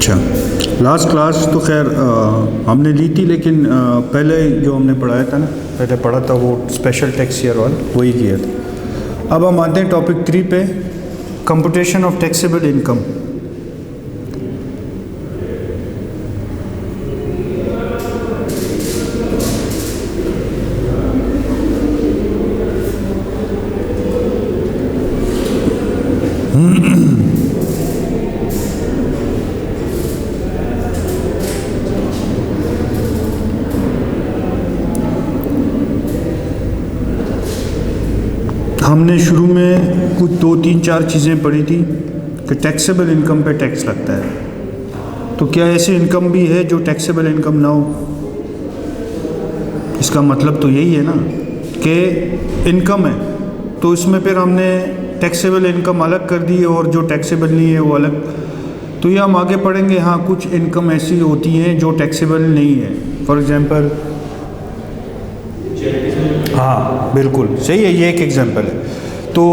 अच्छा, last class तो खैर हमने ली थी, लेकिन पहले जो हमने पढ़ाया था ना, पहले पढ़ा था वो स्पेशल टैक्स ईयर वाला, वही किया था। अब हम आते हैं टॉपिक 3 पे, कंप्यूटेशन ऑफ टैक्सेबल इनकम। हमने शुरू में कुछ 2-3-4 चीज़ें पढ़ी थी कि टैक्सेबल इनकम पे टैक्स लगता है। तो क्या ऐसी इनकम भी है जो टैक्सेबल इनकम ना हो? इसका मतलब तो यही है ना कि इनकम है तो इसमें फिर हमने टैक्सेबल इनकम अलग कर दी और जो टैक्सेबल नहीं है वो अलग। तो ये हम आगे पढ़ेंगे। हाँ, कुछ इनकम ऐसी होती हैं जो टैक्सेबल नहीं है। फॉर एग्ज़ाम्पल, हाँ बिल्कुल सही है, ये एक एग्जांपल है। तो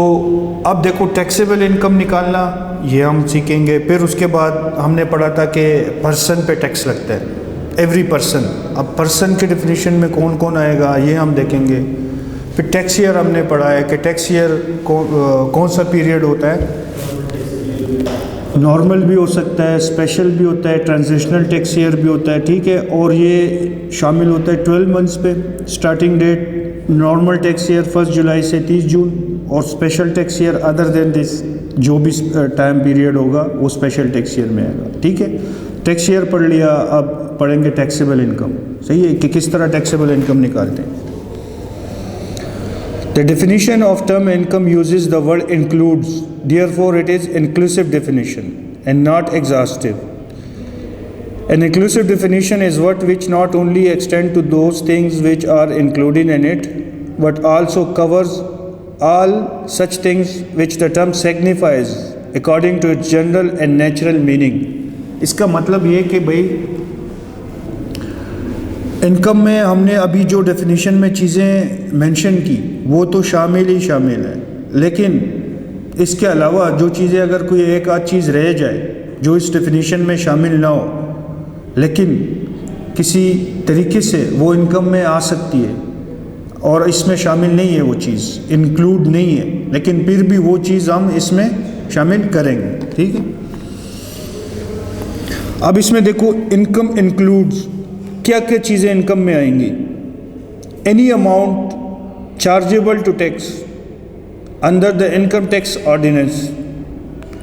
अब देखो, टैक्सेबल इनकम निकालना ये हम सीखेंगे। फिर उसके बाद हमने पढ़ा था कि पर्सन पे टैक्स लगता है, एवरी पर्सन। अब पर्सन के डेफिनेशन में कौन कौन आएगा ये हम देखेंगे। फिर टैक्स ईयर हमने पढ़ा है कि टैक्स ईयर कौन सा पीरियड होता है। नॉर्मल भी हो सकता है, स्पेशल भी होता है, ट्रांजिशनल टैक्स ईयर भी होता है, ठीक है। और ये शामिल होता है 12 मंथ्स पे। Starting date normal tax year 1 जुलाई से 30 जून, और special tax year other than this, जो भी टाइम पीरियड होगा वो स्पेशल टैक्स ईयर में आएगा, ठीक है। टैक्स ईयर पढ़ लिया, अब पढ़ेंगे टैक्सेबल इनकम। सही है कि किस तरह टैक्सेबल इनकम निकालते हैं। The definition of term income uses the word includes, therefore it is inclusive definition and not exhaustive. An inclusive definition is what which not only extend to those things which are included in it, but also covers all such things which the term signifies according to its general and natural meaning. इसका मतलब ये कि भाई income में हमने अभी जो definition में चीज़ें मेंशन की वो तो शामिल ही शामिल है, लेकिन इसके अलावा जो चीज़ें अगर कोई एक आध चीज़ रह जाए जो इस डेफिनेशन में शामिल ना हो लेकिन किसी तरीके से वो इनकम में आ सकती है और इसमें शामिल नहीं है, वो चीज़ इंक्लूड नहीं है, लेकिन फिर भी वो चीज़ हम इसमें शामिल करेंगे, ठीक है। अब इसमें देखो, इनकम इंक्लूड्स, क्या क्या चीज़ें इनकम में आएंगी। Any amount chargeable to tax under the income tax ordinance,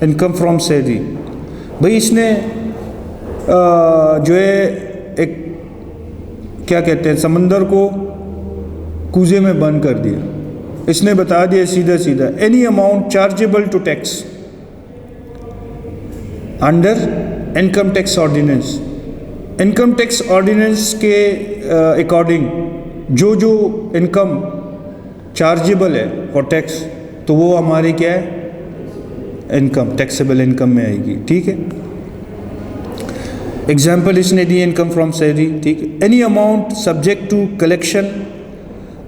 income from salary. भाई इसने जो है एक क्या कहते हैं, समंदर को कूजे में बंद कर दिया। इसने बता दिया सीधा सीधा, any amount chargeable to tax under income tax ordinance. Income tax ordinance के अकॉर्डिंग जो जो इनकम चार्जेबल है फॉर टैक्स, तो वो हमारी क्या है, इनकम, टैक्सेबल इनकम में आएगी, ठीक है। एग्जाम्पल इसने दी, इनकम फ्रॉम सैलरी, ठीक है। Any amount subject to collection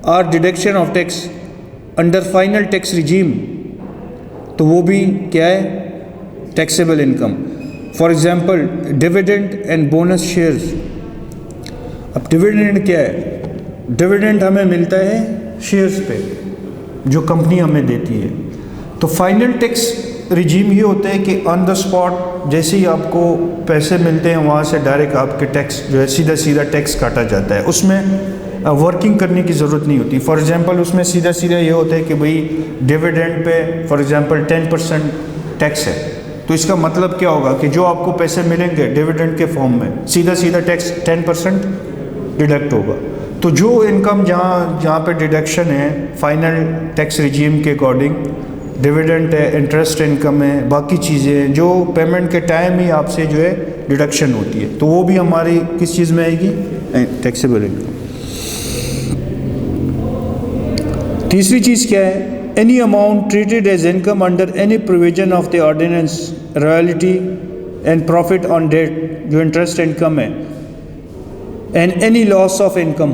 और deduction of tax under final tax regime, तो वो भी क्या है, taxable income. For example dividend and bonus shares. अब डिविडेंड क्या है, डिविडेंड हमें मिलता है शेयर्स पे जो कंपनी हमें देती है। तो फाइनल टैक्स रिजीम ये होता है कि ऑन द स्पॉट जैसे ही आपको पैसे मिलते हैं वहाँ से डायरेक्ट आपके टैक्स जो है सीधा सीधा टैक्स काटा जाता है, उसमें वर्किंग करने की ज़रूरत नहीं होती। फॉर एग्जांपल उसमें सीधा सीधा ये होता है कि भाई dividend pay for example 10% tax है, तो इसका मतलब क्या होगा कि जो आपको पैसे मिलेंगे डिविडेंड के फॉर्म में सीधा सीधा टैक्स 10% डिडक्ट होगा। तो जो इनकम जहाँ पे डिडक्शन है फाइनल टैक्स रिजीम के अकॉर्डिंग, डिविडेंड है, इंटरेस्ट इनकम है, बाकी चीज़ें जो पेमेंट के टाइम ही आपसे जो है डिडक्शन होती है, तो वो भी हमारी किस चीज़ में आएगी, टैक्सेबल इनकम। तीसरी चीज़ क्या है, any amount treated as income under any provision of the ordinance, royalty and profit on debt, जो इंटरेस्ट इनकम है, and any loss of income.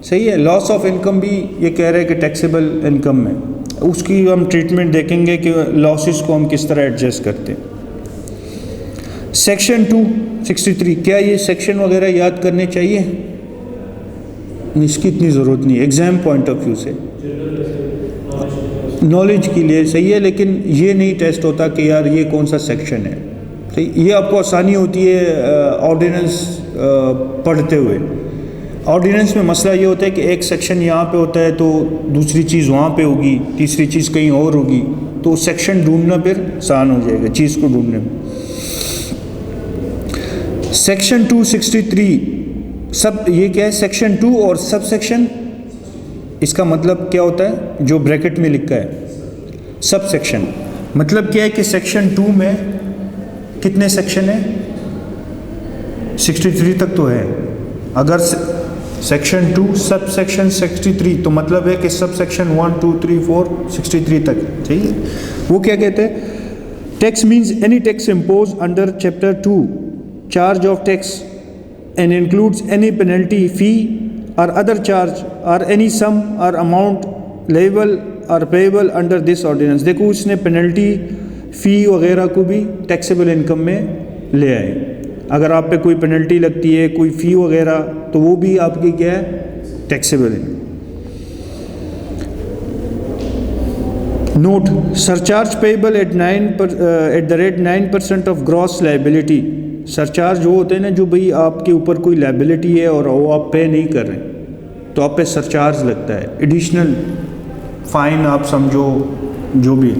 सही है, लॉस ऑफ इनकम भी ये कह रहे हैं कि टैक्सेबल इनकम में, उसकी हम ट्रीटमेंट देखेंगे कि लॉसेस को हम किस तरह एडजस्ट करते हैं। सेक्शन 263, क्या ये सेक्शन वगैरह याद करने चाहिए? इसकी इतनी ज़रूरत नहीं, एग्ज़ाम पॉइंट ऑफ व्यू से नॉलेज के लिए सही है, लेकिन ये नहीं टेस्ट होता कि यार ये कौन सा सेक्शन है। सही, ये आपको आसानी होती है ऑर्डिनेंस पढ़ते हुए। ऑर्डिनेंस में मसला ये होता है कि एक सेक्शन यहाँ पे होता है तो दूसरी चीज़ वहाँ पे होगी, तीसरी चीज़ कहीं और होगी, तो सेक्शन ढूंढना फिर आसान हो जाएगा चीज़ को ढूंढने में। सेक्शन 263 सब ये क्या है? सेक्शन 2 और सब सेक्शन, इसका मतलब क्या होता है? जो ब्रैकेट में लिखा है सब सेक्शन, मतलब क्या है कि सेक्शन 2 में कितने सेक्शन है? 63 तक तो है। अगर सेक्शन 2 सब सेक्शन 63, तो मतलब है कि सब सेक्शन 1 2 3 4 63 तक, ठीक है। वो क्या कहते हैं? Tax means any tax impose under chapter 2 charge of tax and includes any penalty, fee or other charge or any sum or amount liable or payable under this ordinance। देखो उसने penalty, फ़ी वगैरह को भी टैक्सेबल इनकम में ले आए। अगर आप पे कोई पेनल्टी लगती है, कोई फ़ी वगैरह, तो वो भी आपकी क्या है? Taxable income. Note, surcharge payable at the rate 9% of gross liability. Surcharge वो होते हैं ना जो भाई आपके ऊपर कोई लाइबिलिटी है और वो आप पे नहीं कर रहे, तो आप पे सरचार्ज लगता है, एडिशनल फाइन आप समझो जो भी।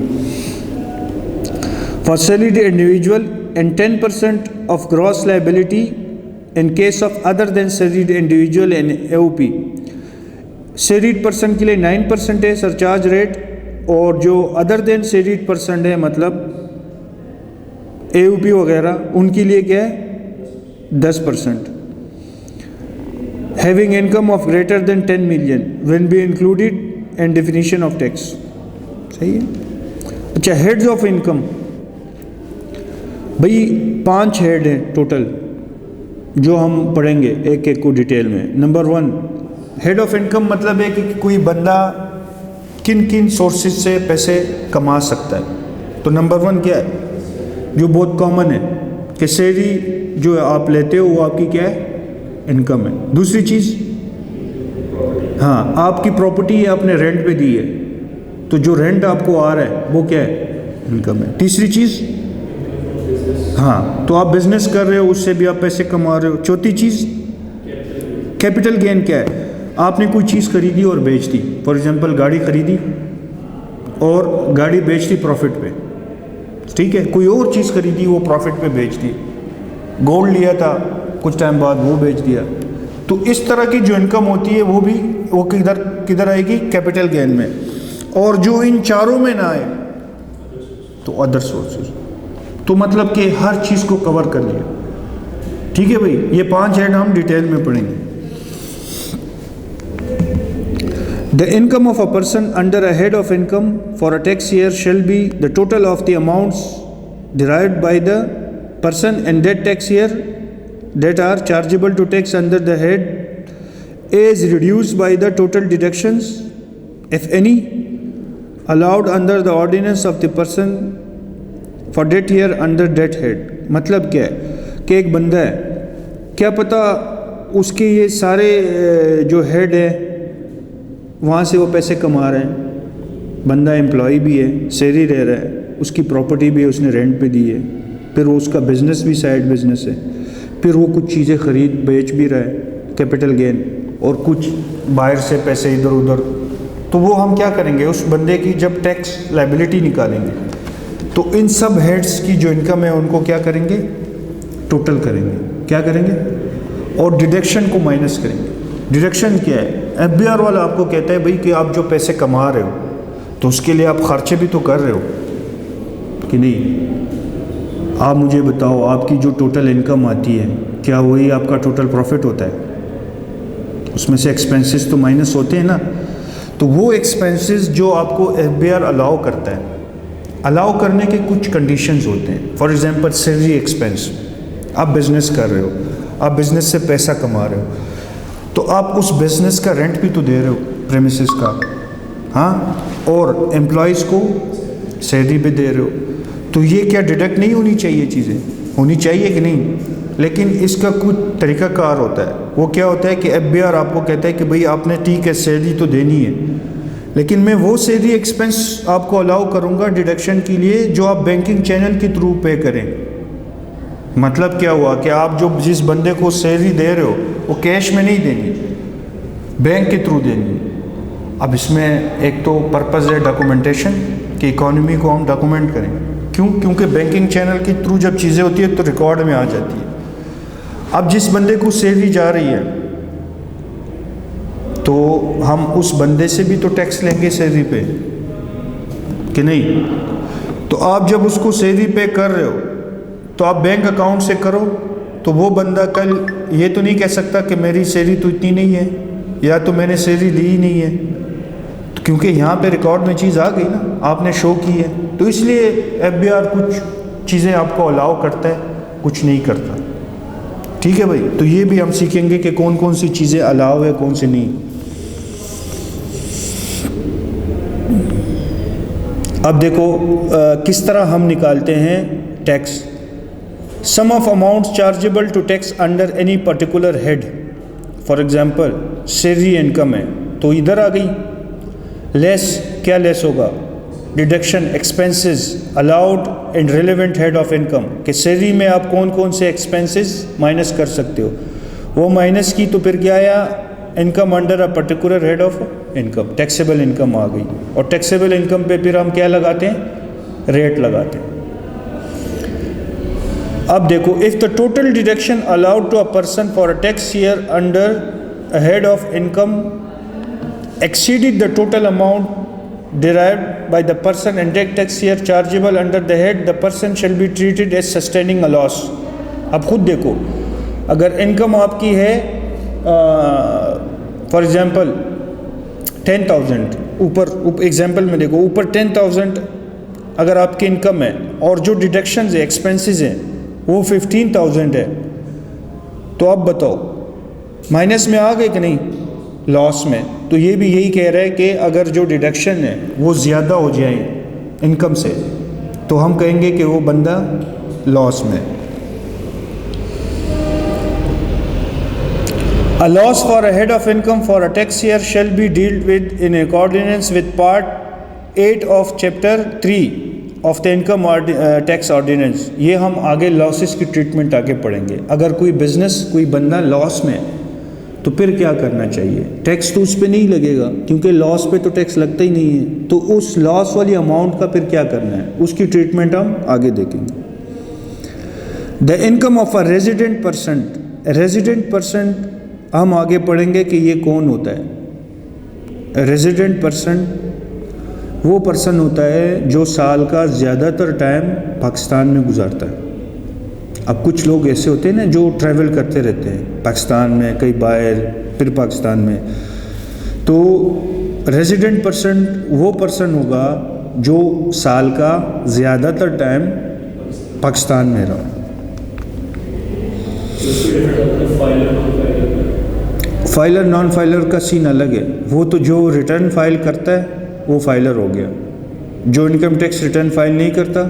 For salaried individual and 10% of gross liability in case of other than salaried individual and AOP। Salaried person के लिए 9% है सरचार्ज रेट, और जो अदर देन सैलरीड पर्सन है मतलब AOP वगैरह, उनके लिए क्या है? 10%। Having income of greater than 10 million when be included and definition of tax. सही है। अच्छा, हेड्स ऑफ इनकम, भाई 5 हेड हैं टोटल जो हम पढ़ेंगे एक एक को डिटेल में। नंबर 1, हेड ऑफ इनकम मतलब है कि कोई बंदा किन किन सोर्सेज से पैसे कमा सकता है। तो नंबर 1 क्या है? जो बहुत कॉमन है कि सैलरी जो आप लेते हो वो आपकी क्या है? इनकम है। दूसरी चीज़, हाँ, आपकी प्रॉपर्टी है, आपने रेंट पे दी है, तो जो रेंट आपको आ रहा है वो क्या है? इनकम है। तीसरी चीज़, हाँ, तो आप बिजनेस कर रहे हो, उससे भी आप पैसे कमा रहे हो। चौथी चीज़, कैपिटल गेन क्या है? आपने कोई चीज़ खरीदी और बेच दी, फॉर एग्जांपल गाड़ी खरीदी और गाड़ी बेच दी प्रॉफिट पे, ठीक है। कोई और चीज़ खरीदी, वो प्रॉफिट पे बेच दी। गोल्ड लिया था, कुछ टाइम बाद वो बेच दिया। तो इस तरह की जो इनकम होती है वो किधर आएगी? कैपिटल गेन में। और जो इन चारों में ना आए तो अदर सोर्सेज। तो मतलब कि हर चीज़ को कवर कर लिया, ठीक है भाई। ये 5 हेड हम डिटेल में पढ़ेंगे। The income of a person under a head of income for a tax year shall be the total of the amounts derived by the person in that tax year that are chargeable to tax under the head, is reduced by the total deductions, if any, allowed under the ordinance of the person for that year under that head। मतलब क्या है कि एक बंदा है, क्या पता उसके ये सारे जो हेड है वहाँ से वो पैसे कमा रहे हैं, बंदा एम्प्लॉय भी है, सैलरी ले रहा है, उसकी प्रॉपर्टी भी है, उसने रेंट पे दी है, फिर वो उसका बिज़नेस भी साइड बिज़नेस है, फिर वो कुछ चीज़ें खरीद बेच भी रहा है, कैपिटल गेन, और कुछ बाहर से पैसे इधर उधर। तो वो हम क्या करेंगे? उस बंदे की जब टैक्स लायबिलिटी निकालेंगे तो इन सब हेड्स की जो इनकम है उनको क्या करेंगे? टोटल करेंगे। क्या करेंगे? और डिडक्शन को माइनस करेंगे। डिडक्शन क्या है? FBR वाला आपको कहता है भाई कि आप जो पैसे कमा रहे हो तो उसके लिए आप खर्चे भी तो कर रहे हो कि नहीं? आप मुझे बताओ, आपकी जो टोटल इनकम आती है क्या वही आपका टोटल प्रॉफिट होता है? उसमें से एक्सपेंसेस तो माइनस होते हैं ना। तो वो एक्सपेंसेस जो आपको FBR अलाउ करता है, अलाउ करने के कुछ कंडीशंस होते हैं। फॉर एग्जांपल सैलरी एक्सपेंस, आप बिज़नेस कर रहे हो, आप बिज़नेस से पैसा कमा रहे हो, तो आप उस बिज़नेस का रेंट भी तो दे रहे हो, प्रेमिसेस का, हाँ, और एम्प्लॉयज़ को सैलरी भी दे रहे हो। तो ये क्या डिडक्ट नहीं होनी चाहिए चीज़ें? होनी चाहिए कि नहीं, लेकिन इसका कुछ तरीक़ाकार होता है। वो क्या होता है कि FBR आपको कहता है कि भाई आपने ठीक है सैलरी तो देनी है, लेकिन मैं वो सैलरी एक्सपेंस आपको अलाउ करूँगा डिडक्शन के लिए जो आप बैंकिंग चैनल के थ्रू पे करें। मतलब क्या हुआ कि आप जो जिस बंदे को सैलरी दे रहे हो वो कैश में नहीं देनी, बैंक के थ्रू देनी। अब इसमें एक तो पर्पज़ है डॉक्यूमेंटेशन कि इकॉनमी को हम डॉक्यूमेंट करें। क्यों? क्योंकि बैंकिंग चैनल के थ्रू जब चीज़ें होती है तो रिकॉर्ड में आ जाती है। अब जिस बंदे को सैलरी जा रही है तो हम उस बंदे से भी तो टैक्स लेंगे सैलरी पे कि नहीं। तो आप जब उसको सैलरी पे कर रहे हो तो आप बैंक अकाउंट से करो, तो वो बंदा कल ये तो नहीं कह सकता कि मेरी सैलरी तो इतनी नहीं है या तो मैंने सैलरी ली ही नहीं है, तो क्योंकि यहाँ पे रिकॉर्ड में चीज़ आ गई ना, आपने शो की है। तो इसलिए FBR कुछ चीज़ें आपको अलाउ करता है, कुछ नहीं करता। ठीक है भाई, तो ये भी हम सीखेंगे कि कौन कौन सी चीज़ें अलाउ है, कौन सी नहीं। अब देखो किस तरह हम निकालते हैं tax. Sum of amounts chargeable to tax under any particular head, for example salary income है तो इधर आ गई। लेस, क्या लेस होगा? Deduction expenses allowed in relevant head of income, कि सैलरी में आप कौन कौन से एक्सपेंसेस माइनस कर सकते हो, वो माइनस की तो फिर क्या आया? Income under a particular head of income, taxable income आ गई। और टैक्सेबल इनकम पे फिर हम क्या लगाते हैं? रेट लगाते हैं। अब देखो, if the total deduction allowed to a person for a tax year under a head of income exceeded the total amount derived by the person and tax year chargeable under the head, the person shall be treated as sustaining a loss। अब खुद देखो, अगर income आपकी है for example 10,000, ऊपर example में देखो, ऊपर 10,000 अगर आपकी इनकम है और जो डिडक्शंस है, एक्सपेंसेस हैं, वो 15,000 है, तो अब बताओ माइनस में आ गए कि नहीं, लॉस में। तो ये भी यही कह रहा है कि अगर जो डिडक्शन है वो ज़्यादा हो जाए इनकम से तो हम कहेंगे कि वो बंदा लॉस में। A loss for a head of income for a tax year shall be dealt with in accordance with Part 8 of Chapter 3 of the Income Tax Ordinance। ये हम आगे लॉसेस की ट्रीटमेंट आगे पढ़ेंगे। अगर कोई बिजनेस, कोई बंदा लॉस में तो फिर क्या करना चाहिए? टैक्स तो उस पर नहीं लगेगा क्योंकि लॉस पे तो टैक्स लगता ही नहीं है, तो उस लॉस वाली अमाउंट का फिर क्या करना है, उसकी ट्रीटमेंट हम आगे देखेंगे। The income of a resident person, resident person हम आगे पढ़ेंगे कि ये कौन होता है। रेजिडेंट पर्सन वो पर्सन होता है जो साल का ज़्यादातर टाइम पाकिस्तान में गुजारता है। अब कुछ लोग ऐसे होते हैं ना जो ट्रैवल करते रहते हैं पाकिस्तान में, कई बाहर, फिर पाकिस्तान में। तो रेजिडेंट पर्सन वो पर्सन होगा जो साल का ज़्यादातर टाइम पाकिस्तान में रहा। फाइलर नॉन फाइलर का सीन अलग है। वो तो जो रिटर्न फाइल करता है वो फाइलर हो गया, जो इनकम टैक्स रिटर्न फाइल नहीं करता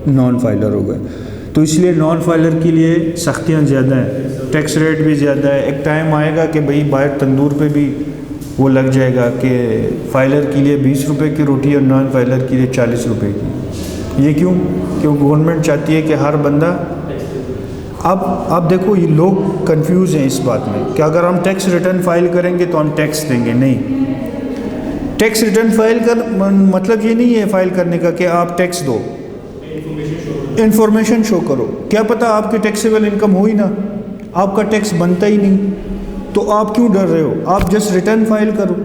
नॉन फाइलर हो गया। तो इसलिए नॉन फाइलर के लिए सख्तियाँ ज़्यादा हैं, टैक्स रेट भी ज़्यादा है। एक टाइम आएगा कि भाई बाहर तंदूर पे भी वो लग जाएगा कि फाइलर के लिए 20 रुपये की रोटी और नॉन फाइलर के लिए 40 रुपये की। ये क्यों? क्योंकि गवर्नमेंट चाहती है कि हर बंदा। अब देखो, ये लोग कंफ्यूज हैं इस बात में कि अगर हम टैक्स रिटर्न फाइल करेंगे तो हम टैक्स देंगे। नहीं, टैक्स रिटर्न फाइल कर मतलब ये नहीं है फाइल करने का कि आप टैक्स दो, इंफॉर्मेशन शो करो। क्या पता आपकी टैक्सेबल इनकम हो ही ना, आपका टैक्स बनता ही नहीं, तो आप क्यों डर रहे हो? आप जस्ट रिटर्न फाइल करो।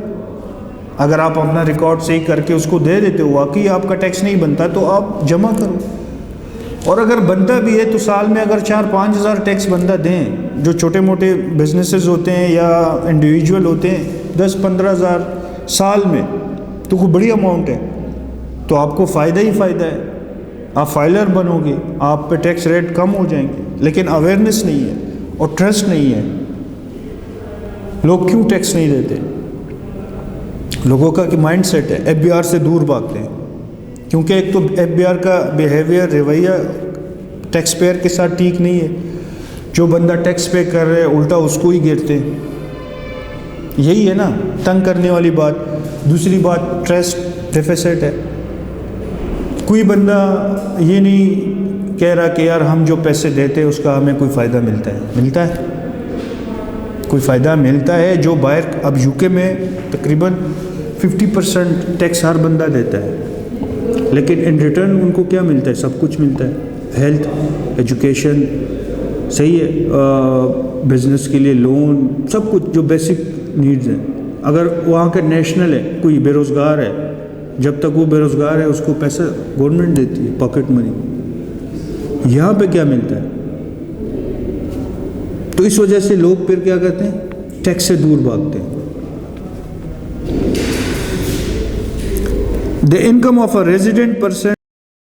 अगर आप अपना रिकॉर्ड सही करके उसको दे देते हो, वाकई आपका टैक्स नहीं बनता, तो आप जमा करो। और अगर बनता भी है तो साल में अगर 4-5 हज़ार टैक्स बंदा दें, जो छोटे मोटे बिजनेसेस होते हैं या इंडिविजुअल होते हैं, 10-15 हज़ार साल में, तो कोई बड़ी अमाउंट है, तो आपको फ़ायदा ही फ़ायदा है। आप फाइलर बनोगे, आप पे टैक्स रेट कम हो जाएंगे। लेकिन अवेयरनेस नहीं है और ट्रस्ट नहीं है। लोग क्यों टैक्स नहीं देते? लोगों का कि माइंड सेट है, FBR से दूर भागते हैं। क्योंकि एक तो FBR का बिहेवियर, रवैया टैक्स पेयर के साथ ठीक नहीं है। जो बंदा टैक्स पे कर रहे हैं उल्टा उसको ही गिरते हैं। यही है ना तंग करने वाली बात। दूसरी बात ट्रस्ट डेफिसिट है। कोई बंदा ये नहीं कह रहा कि यार हम जो पैसे देते हैं उसका हमें कोई फ़ायदा मिलता है। कोई फ़ायदा मिलता है। जो बाहर अब यूके में तकरीबन 50% टैक्स हर बंदा देता है, लेकिन इन रिटर्न उनको क्या मिलता है? सब कुछ मिलता है। हेल्थ, एजुकेशन, सही है, बिज़नेस के लिए लोन, सब कुछ जो बेसिक नीड्स हैं। अगर वहाँ का नेशनल है, कोई बेरोज़गार है, जब तक वो बेरोज़गार है उसको पैसा गवर्नमेंट देती है, पॉकेट मनी। यहाँ पे क्या मिलता है? तो इस वजह से लोग फिर क्या करते हैं? टैक्स से दूर भागते हैं। The income of a resident person